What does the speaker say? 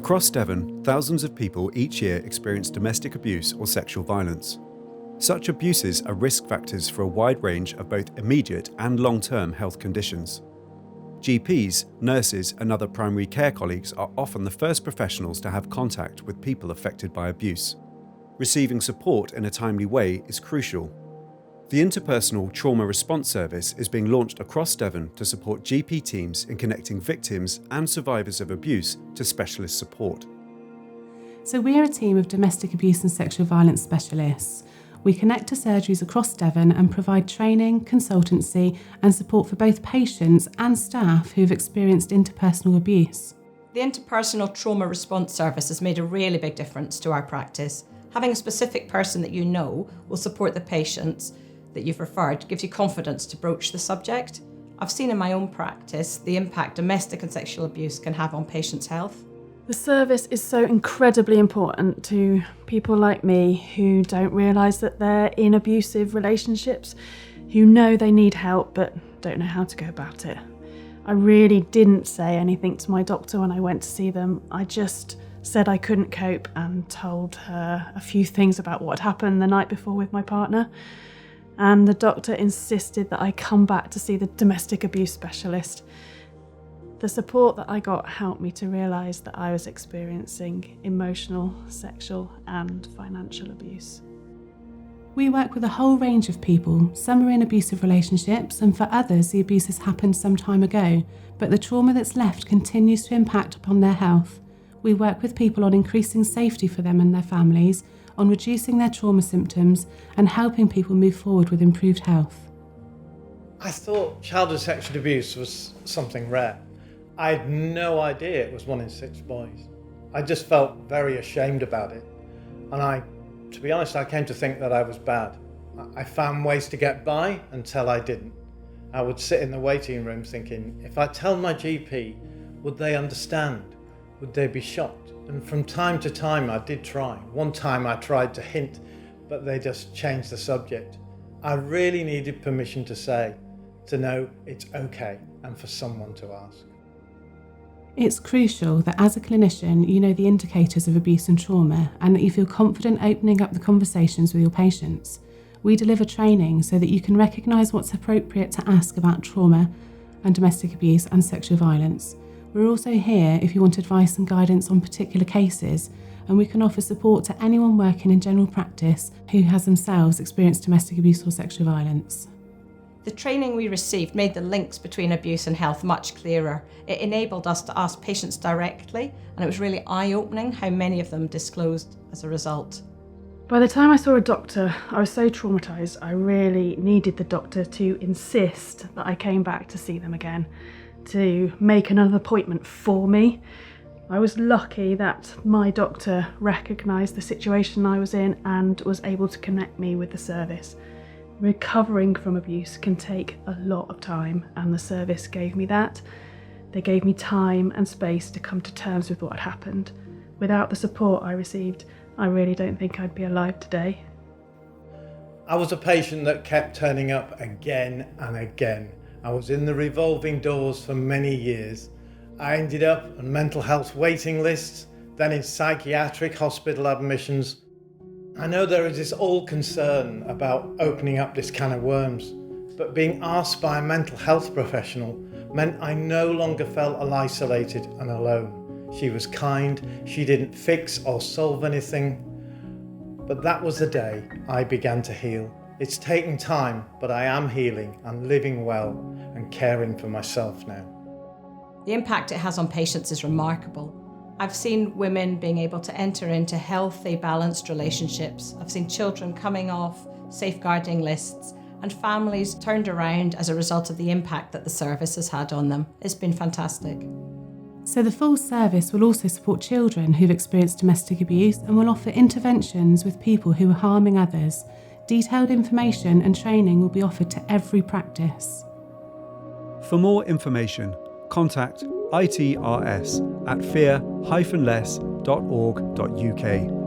Across Devon, thousands of people each year experience domestic abuse or sexual violence. Such abuses are risk factors for a wide range of both immediate and long-term health conditions. GPs, nurses, and other primary care colleagues are often the first professionals to have contact with people affected by abuse. Receiving support in a timely way is crucial. The Interpersonal Trauma Response Service is being launched across Devon to support GP teams in connecting victims and survivors of abuse to specialist support. So we're a team of domestic abuse and sexual violence specialists. We connect to surgeries across Devon and provide training, consultancy and support for both patients and staff who've experienced interpersonal abuse. The Interpersonal Trauma Response Service has made a really big difference to our practice. Having a specific person that you know will support the patients that you've referred gives you confidence to broach the subject. I've seen in my own practice the impact domestic and sexual abuse can have on patients' health. The service is so incredibly important to people like me who don't realise that they're in abusive relationships, who know they need help but don't know how to go about it. I really didn't say anything to my doctor when I went to see them. I just said I couldn't cope and told her a few things about what had happened the night before with my partner. And the doctor insisted that I come back to see the domestic abuse specialist. The support that I got helped me to realise that I was experiencing emotional, sexual and financial abuse. We work with a whole range of people. Some are in abusive relationships and for others the abuse has happened some time ago, but the trauma that's left continues to impact upon their health. We work with people on increasing safety for them and their families, on reducing their trauma symptoms and helping people move forward with improved health. I thought childhood sexual abuse was something rare. I had no idea it was 1 in 6 boys. I just felt very ashamed about it. And to be honest, I came to think that I was bad. I found ways to get by until I didn't. I would sit in the waiting room thinking, if I tell my GP, would they understand? Would they be shocked? And from time to time I did try. One time I tried to hint, but they just changed the subject. I really needed permission to say, to know it's okay, and for someone to ask. It's crucial that as a clinician you know the indicators of abuse and trauma and that you feel confident opening up the conversations with your patients. We deliver training so that you can recognise what's appropriate to ask about trauma and domestic abuse and sexual violence. We're also here if you want advice and guidance on particular cases, and we can offer support to anyone working in general practice who has themselves experienced domestic abuse or sexual violence. The training we received made the links between abuse and health much clearer. It enabled us to ask patients directly, and it was really eye-opening how many of them disclosed as a result. By the time I saw a doctor, I was so traumatised I really needed the doctor to insist that I came back to see them again, to make another appointment for me. I was lucky that my doctor recognised the situation I was in and was able to connect me with the service. Recovering from abuse can take a lot of time, and the service gave me that. They gave me time and space to come to terms with what had happened. Without the support I received, I really don't think I'd be alive today. I was a patient that kept turning up again and again. I was in the revolving doors for many years. I ended up on mental health waiting lists, then in psychiatric hospital admissions. I know there is this old concern about opening up this can of worms, but being asked by a mental health professional meant I no longer felt isolated and alone. She was kind, she didn't fix or solve anything. But that was the day I began to heal. It's taken time, but I am healing and living well and caring for myself now. The impact it has on patients is remarkable. I've seen women being able to enter into healthy, balanced relationships. I've seen children coming off safeguarding lists and families turned around as a result of the impact that the service has had on them. It's been fantastic. So the full service will also support children who've experienced domestic abuse and will offer interventions with people who are harming others. Detailed information and training will be offered to every practice. For more information, contact ITRS at fear-less.org.uk.